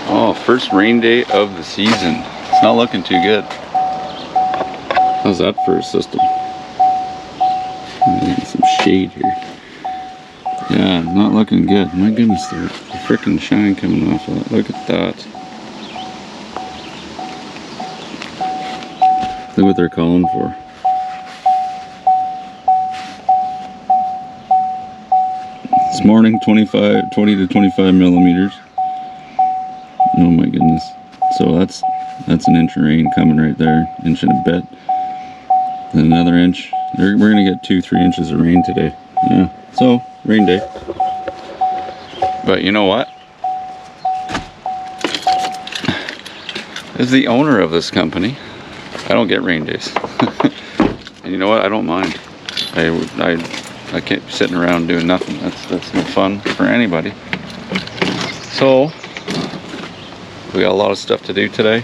Oh, first rain day of the season. It's not looking too good. How's that for a system? Some shade here. Yeah, not looking good. My goodness, there's a freaking shine coming off of it. Look at that. Look what they're calling for. This morning, 20 to 25 millimeters. Oh my goodness. So that's an inch of rain coming right there. Inch and a bit. Then another inch. We're gonna get 2-3 inches of rain today. Yeah. So rain day. But you know what? As the owner of this company, I don't get rain days. And you know what? I don't mind. I can't be sitting around doing nothing. That's no fun for anybody. So we got a lot of stuff to do today.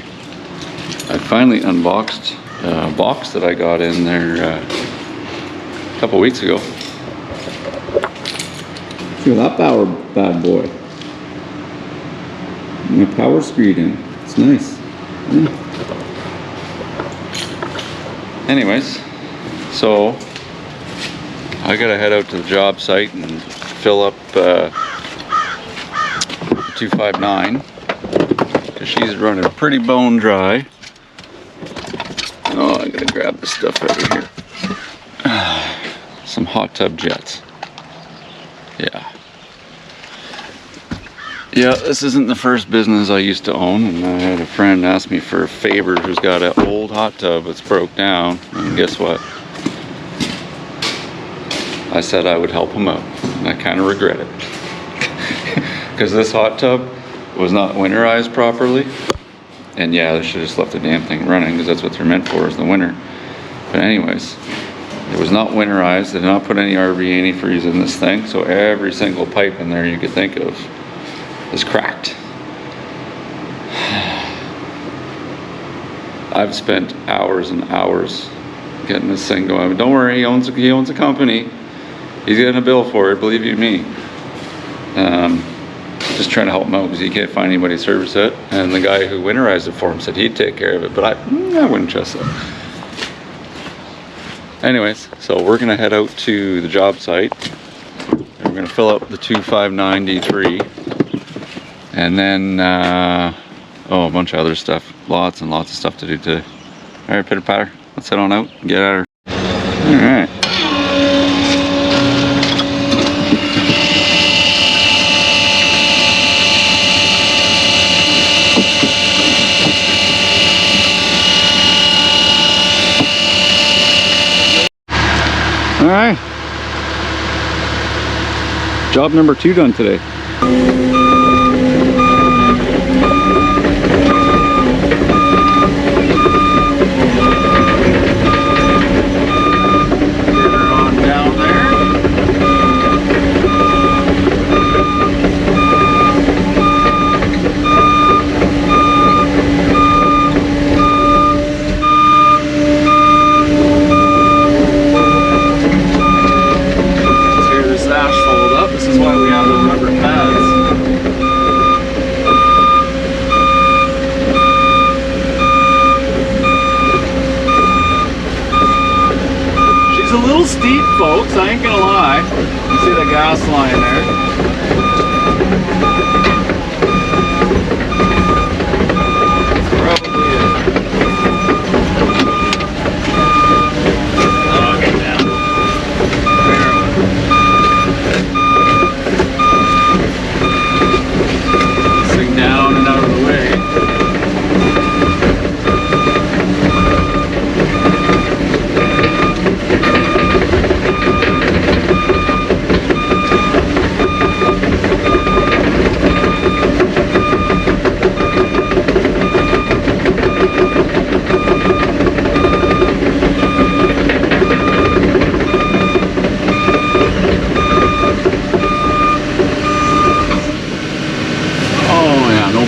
I finally unboxed a box that I got in there a couple weeks ago. Feel that power bad boy. My power screed in. It's nice. Yeah. Anyways, so I gotta head out to the job site and fill up 259 because she's running pretty bone dry. Oh, I gotta grab this stuff over here. Some hot tub jets. Yeah, this isn't the first business I used to own, and I had a friend ask me for a favor who's got an old hot tub that's broke down, and guess what? I said I would help him out, and I kind of regret it. Because this hot tub was not winterized properly, and yeah, they should have just left the damn thing running, because that's what they're meant for, is the winter. But anyways, it was not winterized. They did not put any RV antifreeze in this thing, so every single pipe in there you could think of is cracked. I've spent hours and hours getting this thing going. But don't worry, he owns a company. He's getting a bill for it, believe you me. Just trying to help him out because he can't find anybody to service it. And the guy who winterized it for him said he'd take care of it, but I wouldn't trust it. Anyways, so we're gonna head out to the job site. And we're gonna fill up the 259 D3. And then, a bunch of other stuff. Lots and lots of stuff to do today. All right, pitter patter. Let's head on out and get at her. All right. All right. Job number 2 done today. A little steep, folks, I ain't gonna lie. You see the gas line there. Probably it. Oh, get down. This thing down and out of the way.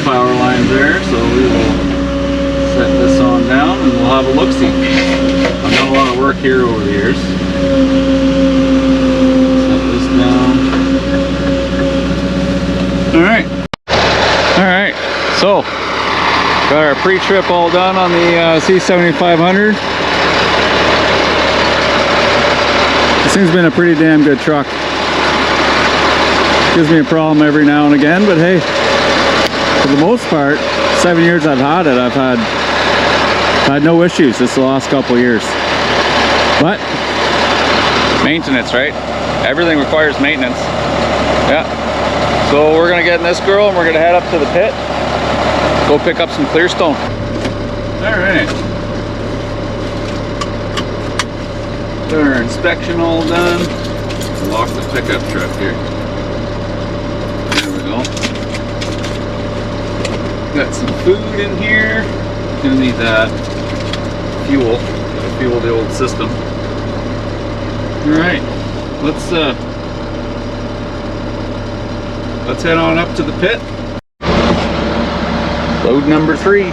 Power lines there, so we will set this on down and we'll have a look-see. I've done a lot of work here over the years. Set this down. Alright. So, got our pre-trip all done on the C7500. This thing's been a pretty damn good truck. Gives me a problem every now and again, but hey, for the most part, 7 years I've had it, I've had no issues this last couple years. But maintenance, right? Everything requires maintenance. Yeah. So we're gonna get in this girl and we're gonna head up to the pit, go pick up some clear stone. All right. Got our inspection all done. Lock the pickup truck here. There we go. Got some food in here. Gonna need that fuel. Gotta fuel the old system. All right. Let's head on up to the pit. Load number 3.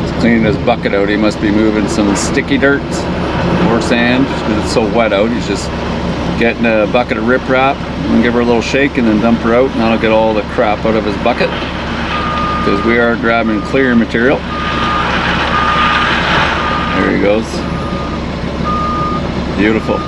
He's cleaning his bucket out. He must be moving some sticky dirt or sand because it's so wet out. He's just getting a bucket of riprap and give her a little shake and then dump her out, and that'll get all the crap out of his bucket because we are grabbing clear material. There he goes. Beautiful.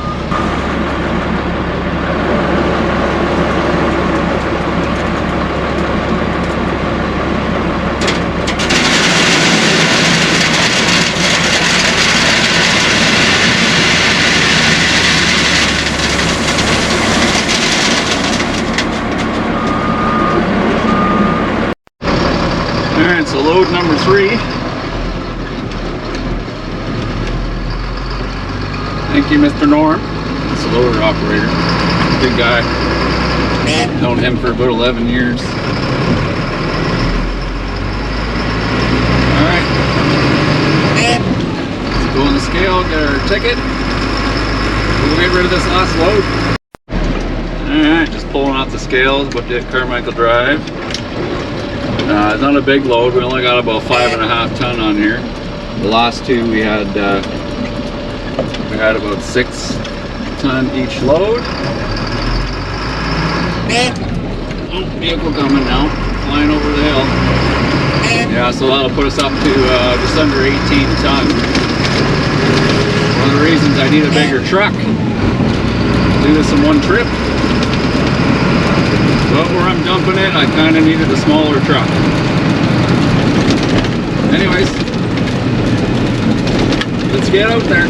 Alright, so load number 3. Thank you, Mr. Norm. It's a loader operator. Big guy. Known him for about 11 years. Alright. Let's go on the scale, get our ticket. We'll get rid of this last load. Alright, just pulling off the scales, about to hit Carmichael Drive. It's not a big load, we only got about 5.5 ton on here. The last two we had about 6 ton each load. Oh, vehicle coming now, flying over the hill. Yeah, so that'll put us up to just under 18 ton. One of the reasons I need a bigger truck. Do this in one trip. But where I'm dumping it, I kind of needed a smaller truck. Anyways, let's get out there.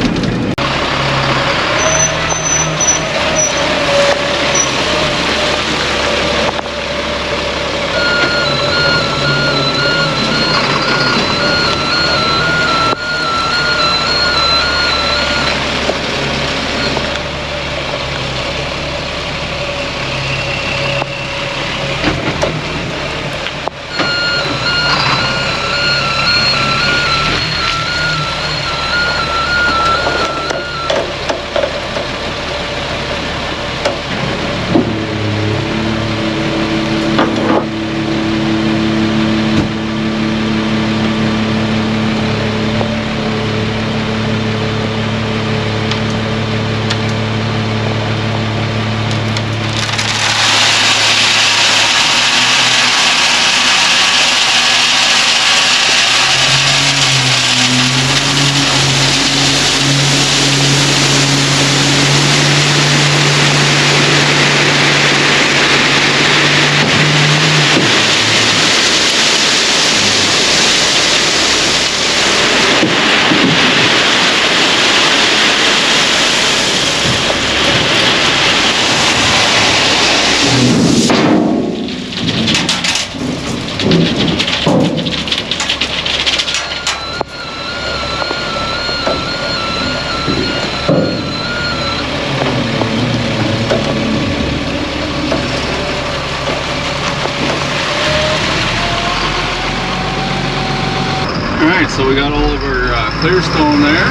Alright, so we got all of our clear stone there.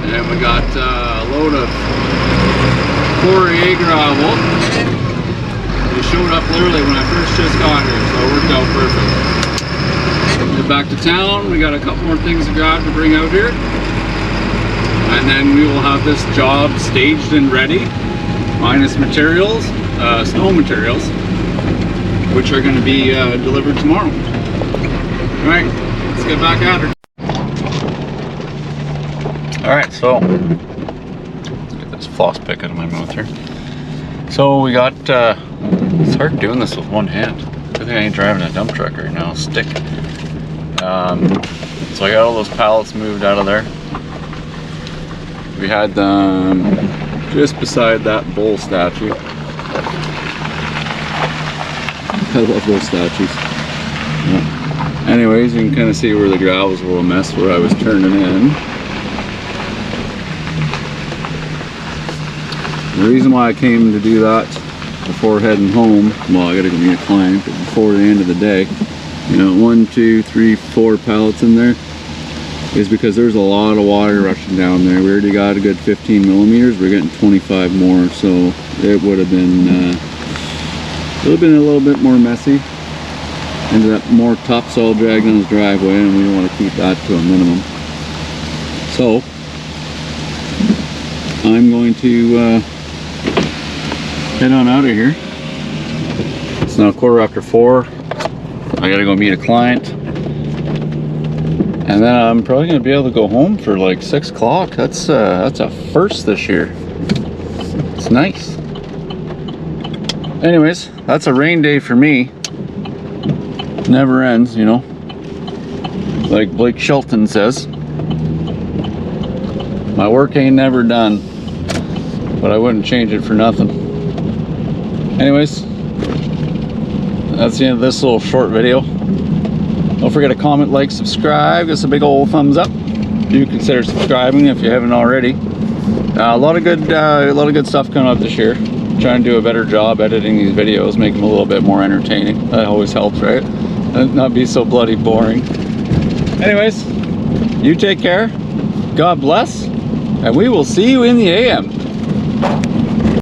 And we got a load of quarry gravel. It showed up literally when I first just got here, so it worked out perfect. Get back to town, we got a couple more things to grab to bring out here. And then we will have this job staged and ready minus materials, snow materials, which are going to be delivered tomorrow. All right, let's get back at her. All right, so let's get this floss pick out of my mouth here. So we got, it's hard doing this with one hand. I think I ain't driving a dump truck right now, stick. So I got all those pallets moved out of there. We had them just beside that bull statue. I love those statues. Yeah. Anyways, you can kind of see where the gravel's a little mess where I was turning in. The reason why I came to do that before heading home, well, I gotta go meet a client, but before the end of the day, you know, 1, 2, 3, 4 pallets in there, is because there's a lot of water rushing down there. We already got a good 15 millimeters. We're getting 25 more, so it would have been a little bit more messy. Ended up more topsoil dragged on his driveway, and we don't want to keep that to a minimum. So I'm going to head on out of here. It's now 4:15. I gotta go meet a client, and then I'm probably gonna be able to go home for like 6 o'clock. That's a first this year. It's nice. Anyways, that's a rain day for me. Never ends, you know. Like Blake Shelton says, my work ain't never done, but I wouldn't change it for nothing. Anyways, that's the end of this little short video. Don't forget to comment, like, subscribe, give us a big old thumbs up. Do consider subscribing if you haven't already. A lot of good stuff coming up this year. Trying to do a better job editing these videos, make them a little bit more entertaining. That always helps, right? And not be so bloody boring. Anyways, you take care. God bless, and we will see you in the AM.